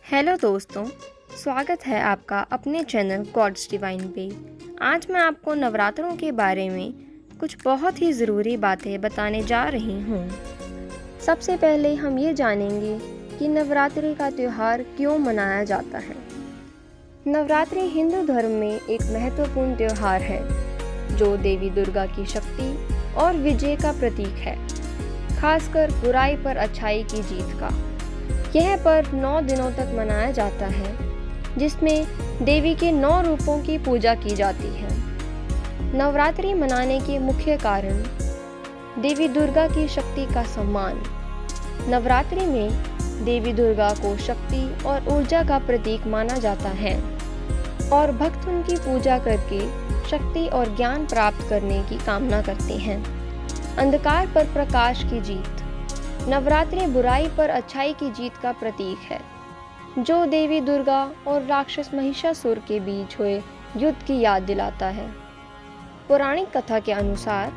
Hello दोस्तों, स्वागत है आपका अपने चैनल गॉड्स डिवाइन पे। आज मैं आपको नवरात्रों के बारे में कुछ बहुत ही ज़रूरी बातें बताने जा रही हूँ। सबसे पहले हम ये जानेंगे कि नवरात्रि का त्यौहार क्यों मनाया जाता है। नवरात्रि हिंदू धर्म में एक महत्वपूर्ण त्यौहार है जो देवी दुर्गा की शक्ति और विजय का प्रतीक है, खासकर बुराई पर अच्छाई की जीत का। यह पर्व 9 दिनों तक मनाया जाता है, जिसमें देवी के 9 रूपों की पूजा की जाती है। नवरात्रि मनाने के मुख्य कारण: देवी दुर्गा की शक्ति का सम्मान। नवरात्रि में देवी दुर्गा को शक्ति और ऊर्जा का प्रतीक माना जाता है और भक्त उनकी पूजा करके शक्ति और ज्ञान प्राप्त करने की कामना करते हैं। अंधकार पर प्रकाश की जीत। नवरात्रि बुराई पर अच्छाई की जीत का प्रतीक है, जो देवी दुर्गा और राक्षस महिषासुर के बीच हुए युद्ध की याद दिलाता है। पौराणिक कथा के अनुसार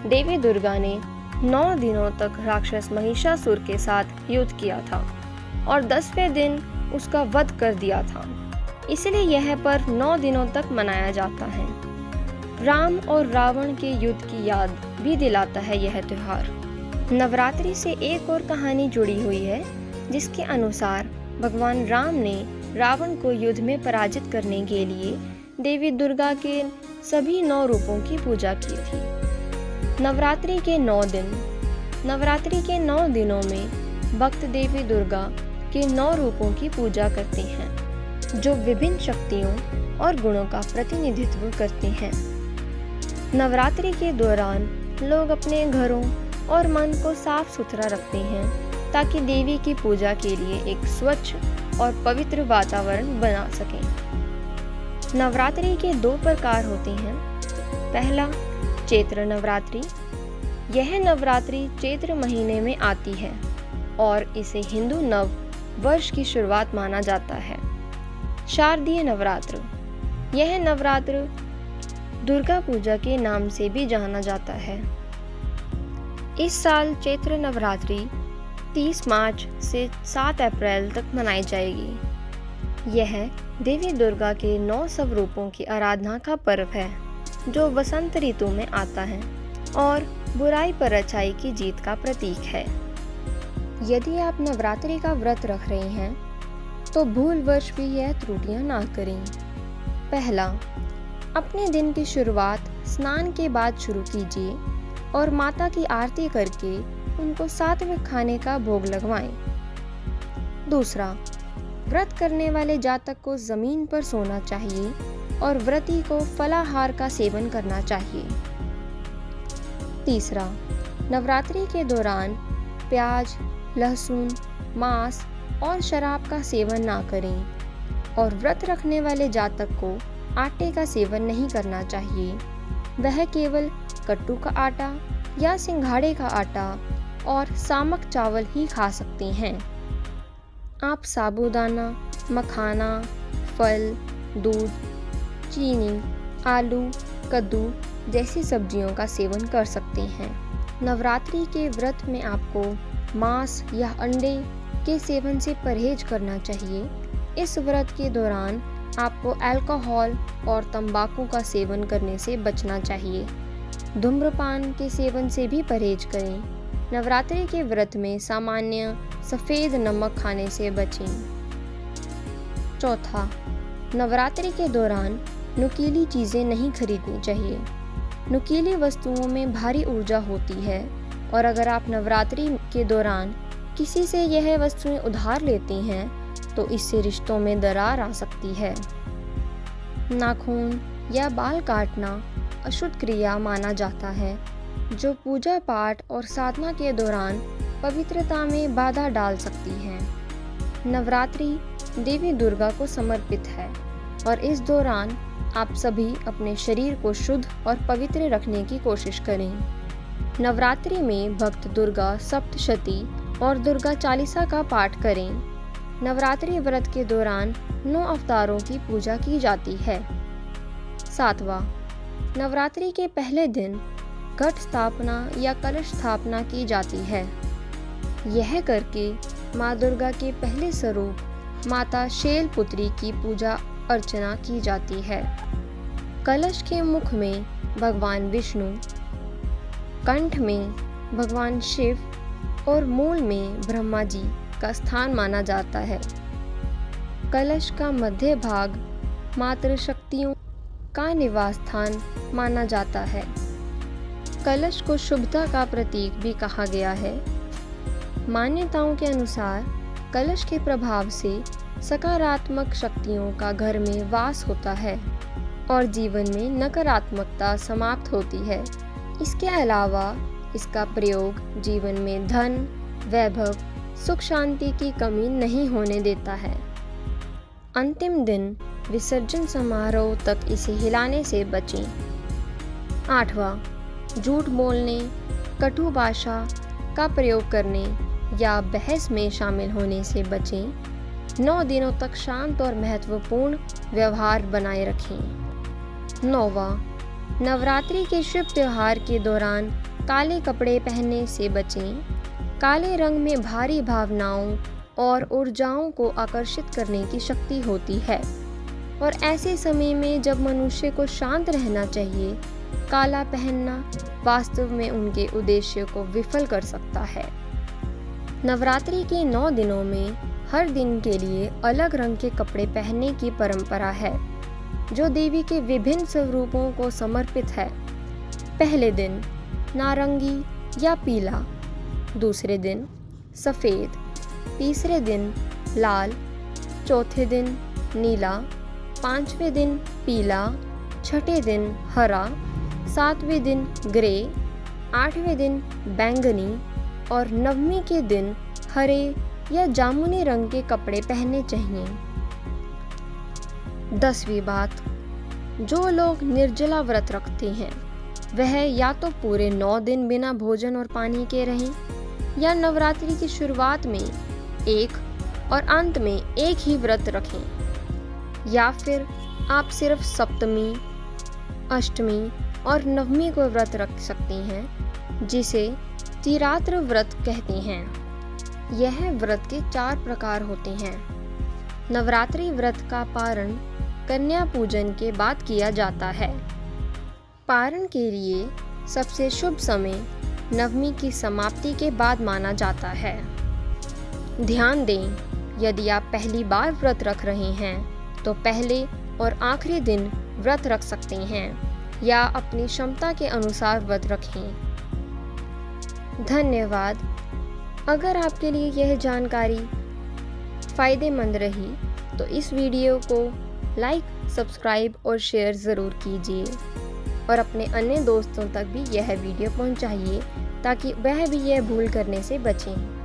देवी दुर्गा ने 9 दिनों तक राक्षस महिषासुर के साथ युद्ध किया था और 10वें दिन उसका वध कर दिया था। इसलिए यह पर्व 9 दिनों तक मनाया जाता है। राम और रावण के युद्ध की याद भी दिलाता है यह त्यौहार। नवरात्रि से एक और कहानी जुड़ी हुई है, जिसके अनुसार भगवान राम ने रावण को युद्ध में पराजित करने के लिए देवी दुर्गा के सभी 9 रूपों की पूजा की थी। नवरात्रि के 9 दिन। नवरात्रि के 9 दिनों में भक्त देवी दुर्गा के 9 रूपों की पूजा करते हैं, जो विभिन्न शक्तियों और गुणों का प्रतिनिधित्व करते हैं। नवरात्रि के दौरान लोग अपने घरों और मन को साफ सुथरा रखते हैं, ताकि देवी की पूजा के लिए एक स्वच्छ और पवित्र वातावरण बना सकें। नवरात्रि के 2 प्रकार होते हैं। पहला, चैत्र नवरात्रि। यह नवरात्रि चैत्र महीने में आती है और इसे हिंदू नव वर्ष की शुरुआत माना जाता है। शारदीय नवरात्र। यह नवरात्र दुर्गा पूजा के नाम से भी जाना जाता है। इस साल चैत्र नवरात्रि 30 मार्च से 7 अप्रैल तक मनाई जाएगी। यह देवी दुर्गा के 9 स्वरूपों की आराधना का पर्व है, जो वसंत ऋतु में आता है और बुराई पर अच्छाई की जीत का प्रतीक है। यदि आप नवरात्रि का व्रत रख रहे हैं, तो भूलवश भी यह त्रुटियां ना करें। पहला, अपने दिन की शुरुआत स्नान के बाद शुरू कीजिए और माता की आरती करके उनको सात्विक खाने का भोग लगवाएं। दूसरा, व्रत करने वाले जातक को जमीन पर सोना चाहिए और व्रती को फलाहार का सेवन करना चाहिए। तीसरा, नवरात्रि के दौरान प्याज, लहसुन, मांस और शराब का सेवन ना करें और व्रत रखने वाले जातक को आटे का सेवन नहीं करना चाहिए। वह केवल कट्टू का आटा या सिंघाड़े का आटा और सामक चावल ही खा सकते हैं। आप साबूदाना, मखाना, फल, दूध, चीनी, आलू, कद्दू जैसी सब्जियों का सेवन कर सकते हैं। नवरात्रि के व्रत में आपको मांस या अंडे के सेवन से परहेज करना चाहिए। इस व्रत के दौरान आपको अल्कोहल और तंबाकू का सेवन करने से बचना चाहिए। धूम्रपान के सेवन से भी परहेज करें। नवरात्रि के व्रत में सामान्य सफ़ेद नमक खाने से बचें। चौथा, नवरात्रि के दौरान नुकीली चीज़ें नहीं खरीदनी चाहिए। नुकीली वस्तुओं में भारी ऊर्जा होती है और अगर आप नवरात्रि के दौरान किसी से यह वस्तुएं उधार लेते हैं, तो इससे रिश्तों में दरार आ सकती है। नाखून या बाल काटना अशुद्ध क्रिया माना जाता है, जो पूजा पाठ और साधना के दौरान पवित्रता में बाधा डाल सकती है। नवरात्रि देवी दुर्गा को समर्पित है और इस दौरान आप सभी अपने शरीर को शुद्ध और पवित्र रखने की कोशिश करें। नवरात्रि में भक्त दुर्गा सप्तशती और दुर्गा चालीसा का पाठ करें। नवरात्रि व्रत के दौरान 9 अवतारों की पूजा की जाती है। 7वां, नवरात्रि के पहले दिन घट स्थापना या कलश स्थापना की जाती है। यह करके माँ दुर्गा के पहले स्वरूप माता शैलपुत्री की पूजा अर्चना की जाती है। कलश के मुख में भगवान विष्णु, कंठ में भगवान शिव और मूल में ब्रह्मा जी का स्थान माना जाता है। कलश का मध्य भाग मातृशक्तियों का निवास स्थान माना जाता है। कलश को शुभता का प्रतीक भी कहा गया है। मान्यताओं के अनुसार कलश के प्रभाव से सकारात्मक शक्तियों का घर में वास होता है और जीवन में नकारात्मकता समाप्त होती है। इसके अलावा इसका प्रयोग जीवन में धन, वैभव, सुख शांति की कमी नहीं होने देता है। अंतिम दिन विसर्जन समारोह तक इसे हिलाने से बचें। 8वां, झूठ बोलने, कटु भाषा का प्रयोग करने या बहस में शामिल होने से बचें। 9 दिनों तक शांत और महत्वपूर्ण व्यवहार बनाए रखें। 9वां, नवरात्रि के शुभ त्योहार के दौरान काले कपड़े पहनने से बचें। काले रंग में भारी भावनाओं और ऊर्जाओं को आकर्षित करने की शक्ति होती है और ऐसे समय में जब मनुष्य को शांत रहना चाहिए, काला पहनना वास्तव में उनके उद्देश्य को विफल कर सकता है। नवरात्रि के 9 दिनों में हर दिन के लिए अलग रंग के कपड़े पहनने की परंपरा है, जो देवी के विभिन्न स्वरूपों को समर्पित है। पहले दिन नारंगी या पीला, दूसरे दिन सफ़ेद, तीसरे दिन लाल, चौथे दिन नीला, 5वें दिन पीला, छठे दिन हरा, 7वें दिन ग्रे, 8वें दिन बैंगनी और 9वीं के दिन हरे या जामुनी रंग के कपड़े पहनने चाहिए। 10वीं बात, जो लोग निर्जला व्रत रखते हैं वह या तो पूरे 9 दिन बिना भोजन और पानी के रहें या नवरात्रि की शुरुआत में एक और अंत में एक ही व्रत रखें, या फिर आप सिर्फ सप्तमी, अष्टमी और 9वीं को व्रत रख सकती हैं, जिसे त्रिरात्र व्रत कहते हैं। यह व्रत के 4 प्रकार होते हैं। नवरात्रि व्रत का पारण कन्या पूजन के बाद किया जाता है। पारण के लिए सबसे शुभ समय 9वीं की समाप्ति के बाद माना जाता है। ध्यान दें, यदि आप पहली बार व्रत रख रहे हैं तो पहले और आखिरी दिन व्रत रख सकते हैं या अपनी क्षमता के अनुसार व्रत रखें। धन्यवाद। अगर आपके लिए यह जानकारी फ़ायदेमंद रही तो इस वीडियो को लाइक, सब्सक्राइब और शेयर ज़रूर कीजिए और अपने अन्य दोस्तों तक भी यह वीडियो पहुंचाइए ताकि वह भी यह भूल करने से बचें।